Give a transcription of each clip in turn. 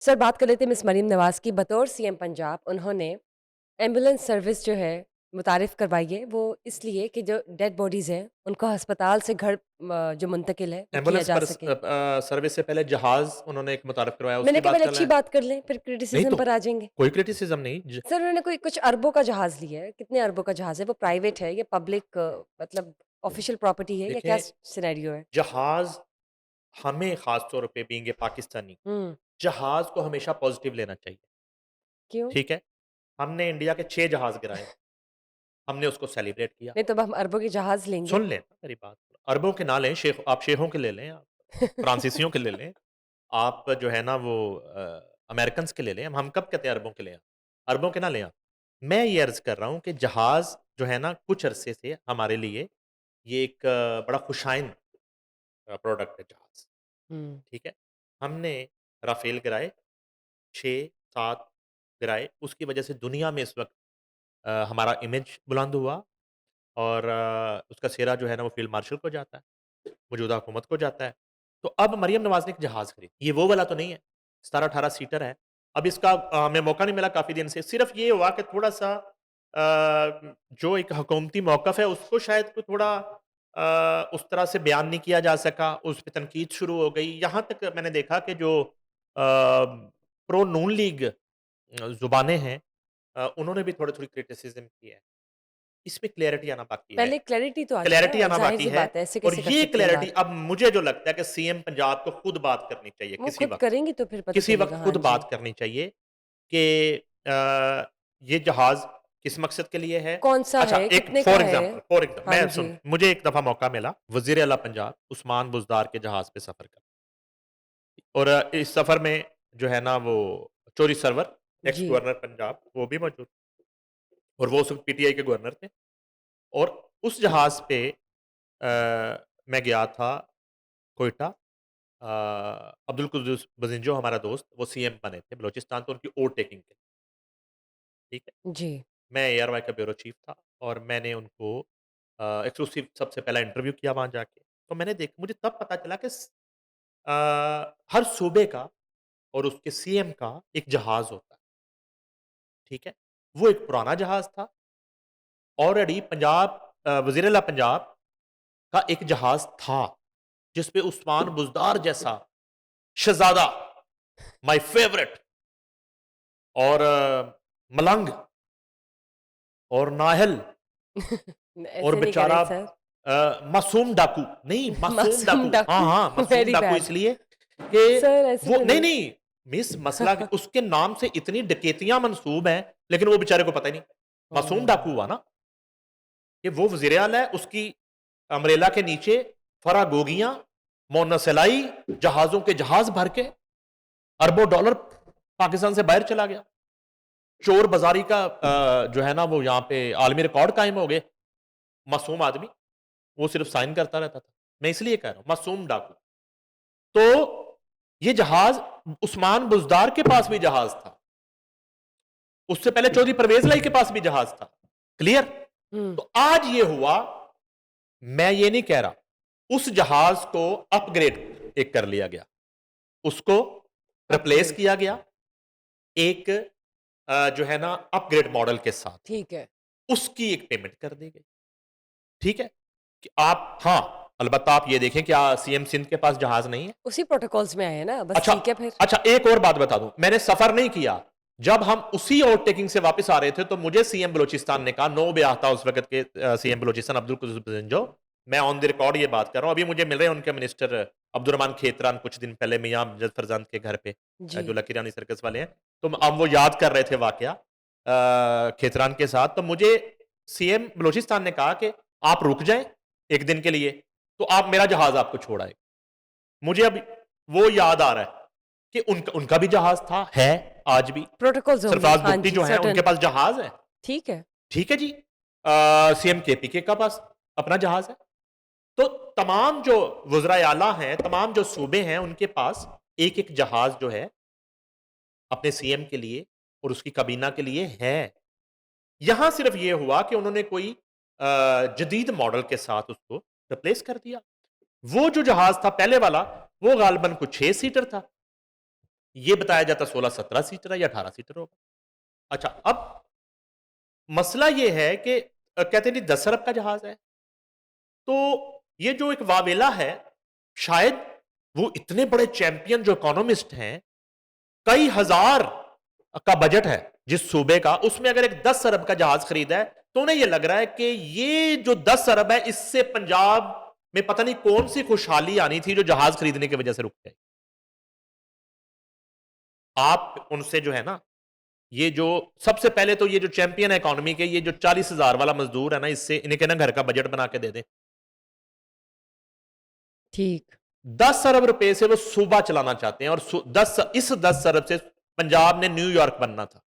Sir बात कर लेते हैं मिस मरीम नवाज़ की। बतौर सीएम पंजाब उन्होंने एम्बुलेंस सर्विस जो है मुतारिफ़ करवाई है, वो इसलिए कि जो डेड बॉडीज़ हैं, उनको अस्पताल से घर जो मुंतकिल है, वो किया एम्बुलेंस जा पर सके। सर्विस से पहले जहाज़ उन्होंने एक मुतारिफ़ करवाया, मैंने उसकी कहा बात पहले कर रहे अच्छी हैं? बात कर लें, फिर नहीं क्रिटिसिज़्म तो, पर आ जाएँगे। कोई क्रिटिसिज़्म नहीं सर उन्होंने कोई कुछ अरबों का जहाज़ लिया है, कितने अरबों का जहाज़ है? वो प्राइवेट है या पब्लिक मतलब ऑफ़िशियल प्रॉपर्टी है या क्या देखें, सिनेरियो है? जहाज़ हमें ख़ास तौर पे बीइंग ए पाकिस्तानी, हुँ, जहाज़ को हमेशा पॉज़िटिव लेना चाहिए, क्यों? ठीक है? हमने इंडिया के 6 जहाज़ गिराए, हमने उसको सेलिब्रेट किया। नहीं तो अब हम अरबों के जहाज़ लेंगे। सुन लें ना मेरी बात, अरबों के ना लें, आप शेखों के ले लें, आप फ्रांसीसियों के ले लें, आप जो है ना वो अमेरिकन्स के ले लें, हम कब कहते हैं अरबों के लें आप? अरबों के ना लें आप। मैं ये अर्ज़ कर रहा हूँ कि जहाज़ जो है ना कुछ अरसे से हमारे लिए ये एक बड़ा खुशाइन प्रोडक्ट है जहाज़, हुँ, ठीक है? हमने राफ़ेल गिराए, 6-7 गिराए, उसकी वजह से दुनिया में इस वक़्त हमारा इमेज बुलंद हुआ और उसका सेहरा जो है ना वो फ़ील्ड मार्शल को जाता है, मौजूदा हुकूमत को जाता है। तो अब मरियम नवाज़ ने एक जहाज़ खरीदा, ये वो वाला तो नहीं है, 17-18 सीटर है। अब इसका हमें मौका नहीं मिला काफ़ी दिन से, सिर्फ़ ये हुआ कि थोड़ा-सा जो एक हुकूमती मौक़िफ़ है उसको शायद को थोड़ा उस तरह से बयान नहीं किया जा सका, उस पे तनकीद शुरू हो गई। यहाँ तक मैंने देखा कि जो प्रो नून लीग ज़ुबानें हैं उन्होंने भी थोड़ी-थोड़ी क्रिटिसिज़्म की है। इसमें क्लैरिटी आना बाकी है। पहले क्लैरिटी तो आ जाए क्लैरिटी ना, आना बाकी ज़ाहिर-सी है बात है, ऐसे और कैसे कर ये सकते हैं क्लैरिटी बात? अब मुझे जो लगता है कि सीएम पंजाब को खुद बात करनी चाहिए वो खुद करेंगी तो फिर पता किसी चलेगा, वक़्त हाँ खुद जी। बात करनी चाहिए कि ये जहाज़ किस मकसद के लिए है? कौन-सा अच्छा, है? एक कितने का है? फॉर एग्ज़ाम्पल हाँ मैं जी। सुन मुझे एक दफ़ा मौका मिला वज़ीर आला पंजाब उस्मान बुज़दार के जहाज़ पे सफ़र का और इस सफ़र में जो है ना वो चोरी सरवर, एक्स जी। गवर्नर पंजाब वो भी मौजूद और वो उस वक़्त पीटीआई के गवर्नर थे और उस जहाज़ पे मैं गया था क्वेटा अब्दुल कुद्दूस बज़िंजो हमारा दोस्त, वो सीएम बने थे बलूचिस्तान, तो उनकी ओवरटेकिंग के लिए, ठीक है? जी। मैं एआरवाई का ब्यूरो चीफ था और मैंने उनको एक्सक्लूसिव सबसे पहला इंटरव्यू किया वहाँ जाके। तो मैंने मुझे तब पता चला कि हर सूबे का और उसके सीएम का एक जहाज़ होता है, ठीक है? वो एक पुराना जहाज़ था, ऑलरेडी वज़ीर आला पंजाब का एक जहाज़ था, जिस पे उस्मान बुज़दार जैसा शहज़ादा, माय फेवरेट और मलंग और नाहल और ऐसे नहीं कह रहे बेचारा सर। मासूम डाकू नहीं, मासूम मासूम डाकू हाँ, डाकू, हाँ, मासूम वेरी डाकू बैड। इसलिए कि सर ऐसे वो तो नहीं, नहीं। नहीं, मिस मसला उसके नाम से इतनी डकैतियाँ मंसूब हैं, लेकिन वो बेचारे को पता ही नहीं। मासूम डाकू ओह! हुआ ना, कि वो वज़ीर आला है, उसकी अम्ब्रेला के नीचे फरागोगियाँ, मोनसेलाई, जहाज़ों के जहाज़ भर के अरबों डॉलर पाकिस्तान से बाहर चला गया। चोर बाज़ारी का जो है ना वो यहाँ पे आलमी रिकॉर्ड कायम हो गए। मासूम आदमी, वो सिर्फ़ साइन करता रहता था। मैं इसलिए कह रहा हूँ, मासूम डाकू। तो ये जहाज़ उस्मान बुज़दार के पास भी जहाज़ था। उससे पहले चौधरी परवेज़ लाई के पास भी जहाज़ था। क्लियर? हुँ, तो आज ये हुआ, मैं ये नहीं कह रहा, उस जहाज़ को अपग्रेड एक कर लिया गया। उसको रिप्लेस अपग्रेड, किया गया एक जो है ना अपग्रेड मॉडल के साथ। ठीक है। उसकी एक पेमेंट कर दी गई। ठीक है? कि आप हाँ, अलबत्ता आप ये देखें क्या सीएम सिंध के पास जहाज़ नहीं है? उसी प्रोटोकॉल्स में आए हैं ना, बस अच्छा, ठीक है फिर। अच्छा एक और बात बता दूँ, मैंने सफ़र नहीं किया। जब हम उसी ओवरटेकिंग से वापस आ रहे थे, तो मुझे सीएम बलूचिस्तान ने कहा, नो बयाह था उस वक़्त के सीएम बलूचिस्तान अब्दुल कुद्दूस बज़िंजो। मैं ऑन द रिकॉर्ड ये बात कर रहा हूँ। अभी मुझे मिल रहे हैं उनके मिनिस्टर अब्दुर्रहमान खेतरान कुछ दिन पहले मियां अमजद फरजंद के घर पे जी। जो लकी रानी सर्कस वाले हैं। तो अब वो याद कर रहे थे वाकया खेतरान के साथ। तो मुझे सीएम बलूचिस्तान ने कहा कि आप रुक जाएँ 1 दिन के लिए, तो आप मेरा जहाज़ आपको छोड़ आएगा। मुझे अब वो याद आ रहा है कि उनका उनका भी जहाज़ था, है आज भी। प्रोटोकॉल्स होंगे, सरफराज हाँ बुगटी जी, जो हैं, उनके सर्टेन। पास जहाज़ है। ठीक है। ठीक है जी। सीएम केपीके का पास अपना जहाज़ है। तो तमाम जो वज़राए आला हैं, तमाम जो सूबे हैं, उनके पास एक-एक जहाज़ जो है, अपने सीएम के लिए और उसकी काबीना के लिए है। यहाँ सिर्फ़ ये हुआ कि उन्होंने कोई जदीद मॉडल के साथ उसको रिप्लेस कर दिया। वो जो जहाज़ था पहले वाला, वो गालिबन कुछ 6 सीटर था। ये बताया जाता 16-17 सीटर है या 18 सीटर होगा। अच्छा, अब मसला ये है कि कहते हैं जी 10 अरब का जहाज है। तो ये जो एक वावेला है, शायद वो इतने बड़े चैंपियन जो इकोनॉमिस्ट हैं, कई हज़ार का बजट है जिस सूबे का, उसमें अगर एक 10 अरब का जहाज खरीदा है, तो उन्हें ये लग रहा है कि ये जो 10 अरब है, इससे पंजाब में पता नहीं कौन-सी खुशहाली आनी थी जो जहाज खरीदने की वजह से रुक गई। आप उनसे जो है ना, ये जो सबसे पहले तो ये जो चैंपियन है इकोनॉमी के, ये जो 40,000 वाला मज़दूर है ना, इससे इन्हें कहना घर का बजट बना के दे दें। ठीक। 10 अरब रुपए से वो सूबा चलाना चाहते हैं और 10 अरब से पंजाब ने न्यूयॉर्क बनना था।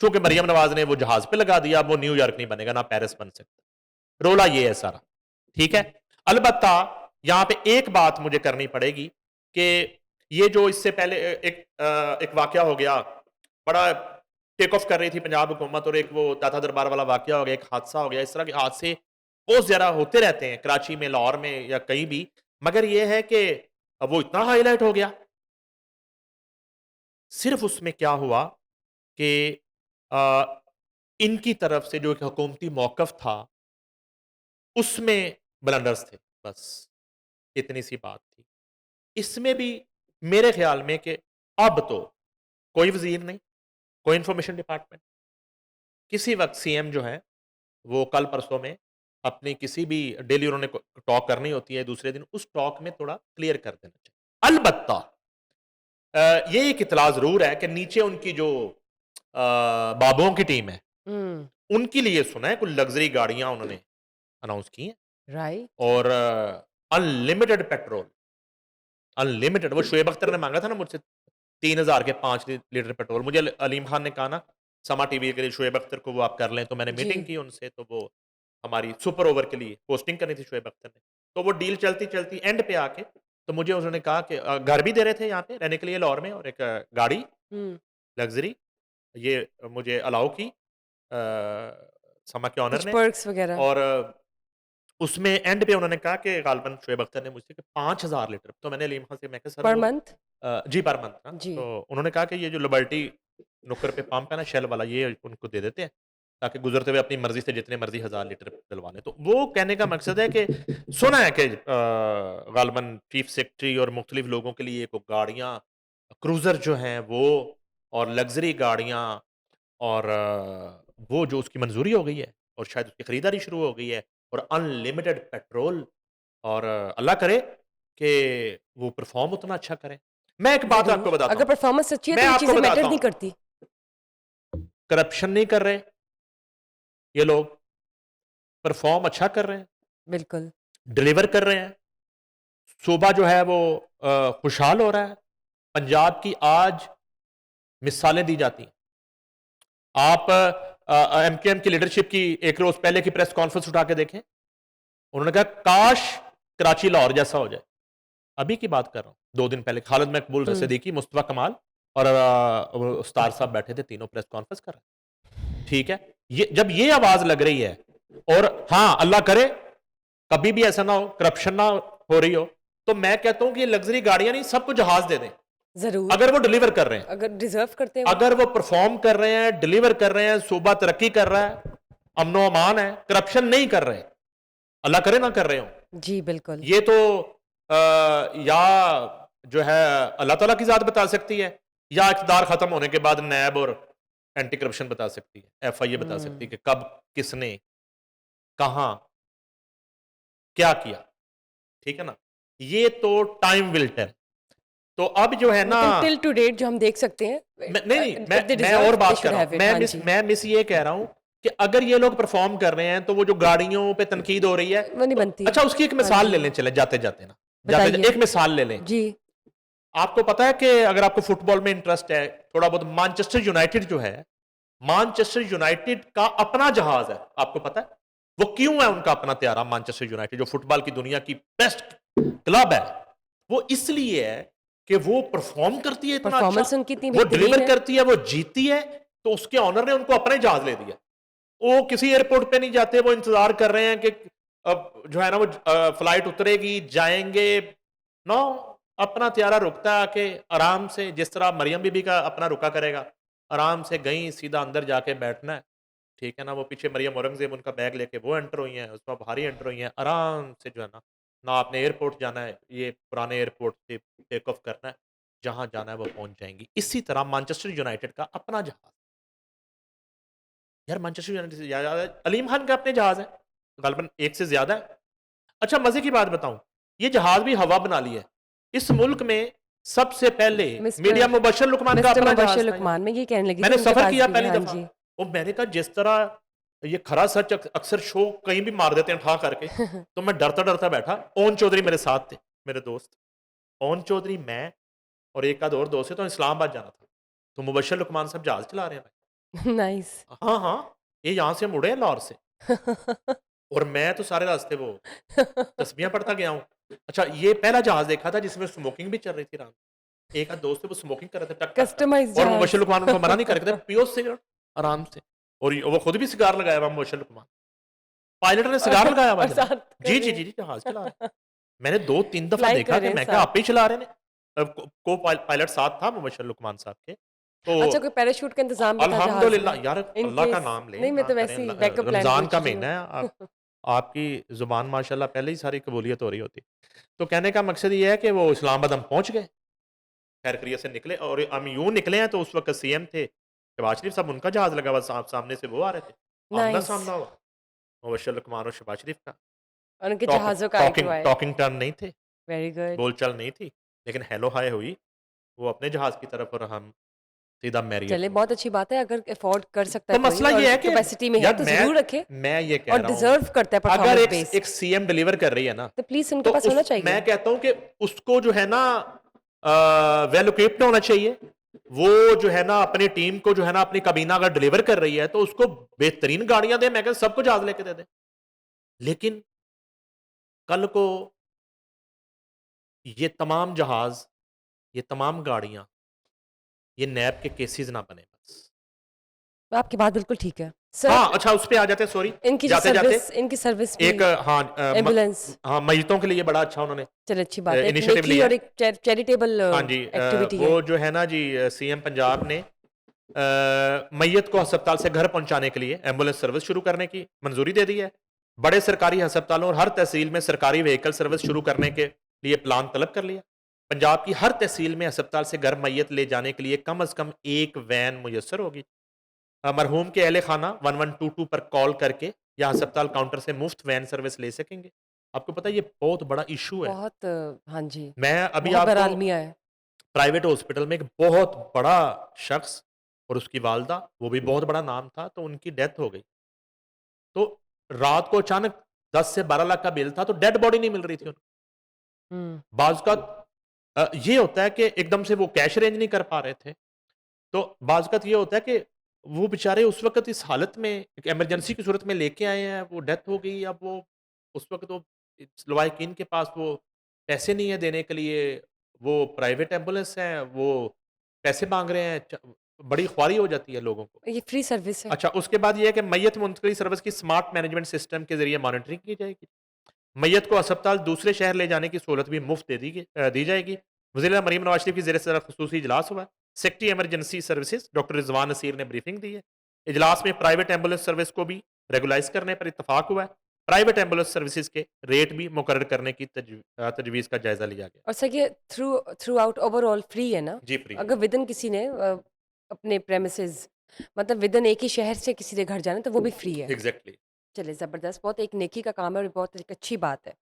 चूंकि मरियम नवाज ने वो जहाज पे लगा दिया, अब वो न्यूयॉर्क नहीं बनेगा, ना पेरिस बन सकता। रोला ये है सारा। ठीक है। अलबत्ता यहां पे एक बात मुझे करनी पड़ेगी कि ये जो इससे पहले एक वाकया हो गया, बड़ा टेक ऑफ कर रही थी पंजाब हुकूमत, और एक वो दाता दरबार वाला वाकया हो गया, एक हादसा हो गया। इस तरह के हादसे बहुत ज्यादा होते रहते हैं कराची में, लाहौर में या कहीं भी, मगर यह है कि अब वो इतना हाईलाइट हो गया। सिर्फ उसमें क्या हुआ कि आ, इनकी तरफ से जो एक हुकूमती मौकफ था, उसमें ब्लंडर्स थे, बस इतनी सी बात थी। इसमें भी मेरे ख्याल में कि अब तो कोई वजीर नहीं, कोई इंफॉर्मेशन डिपार्टमेंट, किसी वक्त सीएम जो है वो कल परसों में अपनी किसी भी डेली उन्होंने टॉक करनी होती है दूसरे दिन, उस टॉक में थोड़ा क्लियर कर देना चाहिए। अलबत्ता ये एक इतला जरूर है कि नीचे उनकी जो बाबुओं की टीम है, हुँ, उनके लिए सुना है कुछ लग्जरी गाड़ियां उन्होंने अनाउंस की हैं, राइट। और अनलिमिटेड पेट्रोल, अनलिमिटेड। वो शुएब अख्तर ने मांगा था ना मुझसे 3,000 के 5 लीटर पेट्रोल। मुझे अलीम खान ने कहा ना समा टीवी के लिए शुएब अख्तर को वो आप कर लें, तो मैंने मीटिंग जी, की उनसे, तो वो हमारी सुपर ओवर के लिए पोस्टिंग करनी थी शुएब अख्तर ने। तो वो डील चलती चलती एंड पे आके तो मुझे उन्होंने कहा कि घर भी दे रहे थे यहाँ पे रहने के लिए लाहौर में, और एक गाड़ी हुँ, लग्जरी ये मुझे अलाउ की समा के ऑनर कुछ ने। पर्क्स वगैरह और उसमें एंड पे उन्होंने कहा कि गालिबन शुएब अख्तर ने मुझसे कि 5,000 लीटर। तो मैंने अलीम खान से मैं कहा सर पर वो मंथ? जी पर मंथ ना। जी, तो उन्होंने कहा कि ये जो लिबर्टी नुक्कड़ पे पंप है ना शेल वाला, ये उनको दे देते हैं ताकि गुजरते हुए अपनी मर्जी से जितने मर्जी 1,000 लीटर डलवा लें। तो वो कहने का मकसद है कि सुना है कि गालिबन चीफ सेक्रेटरी और मुख्तलिफ लोगों के लिए को गाड़ियाँ क्रूजर जो हैं वो, और लग्जरी गाड़ियाँ, और वो जो उसकी मंजूरी हो गई है और शायद उसकी खरीदारी शुरू हो गई है, और अनलिमिटेड पेट्रोल, और अल्लाह करे कि वो परफॉर्म उतना अच्छा करें। मैं एक बात ज़रूर। आपको बताता अगर हूँ, परफ़ॉर्मेंस अच्छी है मैं तो ये आपको चीज़ें बताता मैटर नहीं हूँ, करती। करप्शन नहीं कर रहे ये लोग, परफॉर्म अच्छा कर रहे हैं, बिल्कुल। डिलीवर कर रहे हैं, सूबा जो है वो खुशहाल हो रहा है। पंजाब की आज मिसालें दी जाती हैं। आप एमकेएम की लीडरशिप की एक रोज पहले की प्रेस कॉन्फ्रेंस उठा के देखें, उन्होंने कहा काश कराची लाहौर जैसा हो जाए। अभी की बात कर रहा हूं, 2 दिन पहले खालिद मकबूल हुँ, रसीदीकी, मुस्तफा कमाल और वो उस्ताद साहब बैठे थे, तीनों प्रेस कॉन्फ्रेंस कर रहे हैं। ठीक है। ये जब ये आवाज लग रही है, और हाँ अल्लाह करे कभी भी ऐसा ना हो, करप्शन ना हो रही हो, तो मैं कहता हूं कि ये लग्जरी गाड़ियां नहीं, सबको जहाज दे दें ज़रूर। अगर वो डिलीवर कर रहे हैं। अगर डिज़र्व करते हैं वो। अगर वो परफॉर्म कर रहे हैं, डिलीवर कर रहे हैं, सूबा तरक्की कर रहा है, अमनो अमान है, करप्शन नहीं कर रहे, अल्लाह करे ना कर रहे हो, जी, बिल्कुल। ये तो या जो है अल्लाह ताला की ज़ात बता सकती है, या इक़्तिदार ख़त्म होने के बाद नैब और एंटी करप्शन बता सकती है, एफआईए बता सकती है हुँ, कि कब, किसने, कहाँ, क्या किया। ठीक है ना? ये तो टाइम विल टेल। तो अब जो है ना, लेकिन टिल टू डेट जो हम देख सकते हैं नहीं, इफ दे मैं डिज़र्व और दे बात कर शुड रहा हैव हूँ। इट। हाँ जी। मैं मिस ये कह रहा हूँ कि अगर ये लोग परफॉर्म कर रहे हैं, तो वो जो गाड़ियों पे तनकीद हो रही है, वो नहीं तो बनती। अच्छा उसकी एक हाँ मिसाल ले जी, लें, चले जाते-जाते ना, बताइए। एक मिसाल ले लें। जी। आपको पता है कि अगर आपको फुटबॉल में इंटरेस्ट है, थोड़ा बहुत, मैनचेस्टर यूनाइटेड जो है, मैनचेस्टर यूनाइटेड का अपना जहाज है, आपको पता है? वो क्यों है उनका अपना त्यारा मैनचेस्टर यूनाइटेड, जो फुटबॉल की दुनिया की बेस्ट क्लब है? वो इसलिए है कि वो परफॉर्म करती है इतना अच्छा, परफ़ॉर्मेंस उनकी इतनी वो बेहतरीन डिलीवर है। करती है, वो जीतती है, तो उसके ऑनर ने उनको अपना ही जहाज ले दिया। वो किसी एयरपोर्ट पे नहीं जाते, वो इंतजार कर रहे हैं कि अब जो है ना वो फ्लाइट उतरेगी, जाएंगे। नो, अपना त्यारा रुकता है आके आराम से, जिस तरह मरियम बीबी का अपना रुका करेगा, आराम से गईं, सीधा अंदर जाके बैठना है, ठीक है ना? वो पीछे मरियम औरंगज़ेब उनका बैग लेके वो एंटर हुई हैं, उसके बाद बाहर ही एंटर हुई हैं, आराम से जो है ना, ना आपने एयरपोर्ट जाना है, ये पुराने एयरपोर्ट से टेक ऑफ करना है, जहाँ जाना है वो पहुँच जाएँगी। इसी तरह मैनचेस्टर यूनाइटेड का अपना जहाज़, यार मैनचेस्टर यूनाइटेड से ज़्यादा अलीम खान का अपने जहाज़ है, ग़ालिबन 1 से ज़्यादा है। अच्छा मज़े की बात बताऊँ, ये जहाज़ भी हवा बना ली है। इस मुल्क में सबसे पहले मीडिया मिस्टर मुबश्शिर लुकमान का मिस्टर अपना मुबश्शिर जहाज़ था ये। लुकमान, मैं ये कहने लगी थी मैंने उनके सफ़र पास किया भी है। पहली हाँ दफ़ा जी। और मैंने कहा जिस तरह ये खरा सच अक्सर शो कहीं भी मार देते हैं ठा करके, तो मैं डरता-डरता बैठा। ओन चौधरी मेरे साथ थे, मेरे दोस्त। ओन चौधरी, मैं और एक आध और दोस्त थे, तो इस्लामाबाद जाना था। तो मुबश्शिर लुकमान साहब जहाज़ चला रहे हैं। नाइस। हाँ, हाँ, ये यहाँ से मुड़े हैं लाहौर से और मैं तो सारे रास्ते वो तस्बीहां पढ़ता गया हूँ। अच्छा ये पहला जहाज़ देखा था जिसमें स्मोकिंग भी चल रही थी रात में। एक आध दोस्त थे वो स्मोकिंग कर रहे थे टक, टक, टक कस्टमाइज़्ड और मुबश्शिर जहाज़। लुकमान उनको मना नहीं कर रहे थे, पियो सिगरेट आराम से और वो खुद भी सिगार लगाया हुआ मुबश्शिर लुकमान। पायलट ने और सिगार लगाया हुआ और जनाब। साथ कर जी, रहे जी, जी, जी, जहाज़ चला रहे हैं। हैं। मैंने 2-3 दफ़ा फ्लाई देखा कर कि रहे हैं मैं क्या साथ। आप ही चला रहे हैं? पायलट साथ था मुबश्शिर लुकमान साहब के। अच्छा, तो कोई पैराशूट का इंतज़ाम भी था जहाज़ अल्हम्दुलिल्लाह में? यार इन अल्लाह का केस नाम लें, नहीं, मैं ना तो करें वैसे ही बैकअप प्लान रमज़ान पूछ का रही महीना है हूँ। आपकी ज़ुबान माशाल्लाह पहले ही सारी कबूलियत हो रही होती। तो कहने का मकसद ये है कि वो इस्लामाबाद हम पहुँच गए, खैर खैरियत से निकले और हम यूँ निकले हैं तो उस वक़्त सीएम थे शहबाज शरीफ साहब, उनका जहाज़ लगा हुआ सामने से वो आ रहे थे। नाइस। आमना-सामना हुआ, मुबश्शिर लुकमान और शहबाज शरीफ का। और उनके टॉक जहाज़ों का आई टू टॉकिंग आई। टॉकिंग टर्म नहीं थे, वेरी गुड। बोलचाल नहीं थी, लेकिन हेलो हाय हुई, वो अपने जहाज़ की तरफ और हम सीधा मैरियट चलिए, में बहुत उतरे। अच्छी बात है, अगर अफ़ोर्ड कर सकता है तो कोई मसला ये और है कि कैपेसिटी में है यार तो ज़रूर रखे मैं ये कह और रहा हूँ, डिज़र्व करता है अगर परफ़ॉर्मेंस एक बेस्ड, एक सीएम डिलीवर कर रही है ना, तो प्लीज़ उनके तो पास होना उस मैं चाहिए। कहता हूँ कि उसको जो है ना वेल इक्विप्ड होना चाहिए। वो जो है ना अपनी टीम को जो है ना अपनी काबीना अगर डिलीवर कर रही है, तो उसको बेहतरीन गाड़ियाँ दें, मैं कहता सबको जहाज़ लेके दे दें। लेकिन कल को ये तमाम जहाज़, ये तमाम गाड़ियाँ, ये नैब के केसेज़ ना बने बस। आपकी बात बिल्कुल ठीक है। हाँ, सर, अच्छा उस पे आ जाते हैं सॉरी, जाते-जाते इनकी सर्विस भी एक हाँ एम्बुलेंस, हाँ, मैयतों के लिए बड़ा अच्छा उन्होंने चलिए अच्छी बात है। एक इनिशिएटिव नेकी लिया और है। एक चैरिटेबल हाँ जी एक्टिविटी है। वो जो है ना जी सीएम पंजाब ने मैयत को अस्पताल से घर पहुँचाने के लिए एम्बुलेंस सर्विस शुरू करने की मंजूरी दे दी है। बड़े सरकारी अस्पतालों और हर तहसील में सरकारी व्हीकल सर्विस शुरू करने के लिए प्लान तलब कर लिया। पंजाब की हर तहसील में अस्पताल से घर मैयत ले जाने के लिए कम से कम 1 वैन मुयस्सर होगी। मरहूम के अहले खाना 1122 पर कॉल करके या अस्पताल काउंटर से मुफ्त वैन सर्विस ले सकेंगे। आपको पता है ये बहुत बड़ा इश्यू है। बहुत हाँ जी, मैं अभी बहुत बड़ा आपको अलमिया है। प्राइवेट हॉस्पिटल में एक बहुत बड़ा शख्स और उसकी वालदा, वो भी बहुत बड़ा नाम था, तो उनकी डेथ हो गई। तो रात को अचानक 10 से 12 लाख का बिल था, तो डेड बॉडी नहीं मिल रही थी उनको। हुँ, बाज़ औक़ात ये होता है कि एकदम से वो कैश अरेंज नहीं कर पा रहे थे। तो बाज़ औक़ात ये होता है कि वो बेचारे उस वक़्त इस हालत में एक इमरजेंसी की सूरत में लेके आए हैं, वो डेथ हो गई, अब वो उस वक़्त वो लवाहिकीन के पास वो पैसे नहीं है देने के लिए, वो प्राइवेट एम्बुलेंस है, वो पैसे माँग रहे हैं, बड़ी ख्वारी हो जाती है लोगों को। ये फ्री सर्विस है। अच्छा, उसके बाद ये है कि मैयत मुंतकिली सर्विस की स्मार्ट मैनेजमेंट सिस्टम के ज़रिए मॉनिटरिंग की जाएगी। मैयत को अस्पताल दूसरे शहर ले जाने की सहूलत भी मुफ्त दी जाएगी। वज़ीर मरीम नवाज़ शरीफ की ज़ेर-ए-सदर ख़ुसूसी इजलास हुआ। Secretary emergency services doctor Rizwan Naseer ने ब्रीफिंग दी है। इजलास में प्राइवेट एम्बुलेंस सर्विस को भी रेगुलाइज़ करने पर इत्तफ़ाक हुआ है। प्राइवेट एम्बुलेंस सर्विसेज़ के रेट भी मुकर्रर करने की तजवीज़ का जायज़ा लिया गया। और सर ये थ्रू आउट ओवरऑल फ्री है ना? जी, फ्री है। अगर विदिन किसी ने अपने प्रेमिसेस मतलब विदिन एक ही शहर से किसी के घर जाना है तो वो भी फ्री है। एग्ज़ैक्टली। चलिए ज़बरदस्त, बहुत एक नेकी का काम है और बहुत एक अच्छी बात है।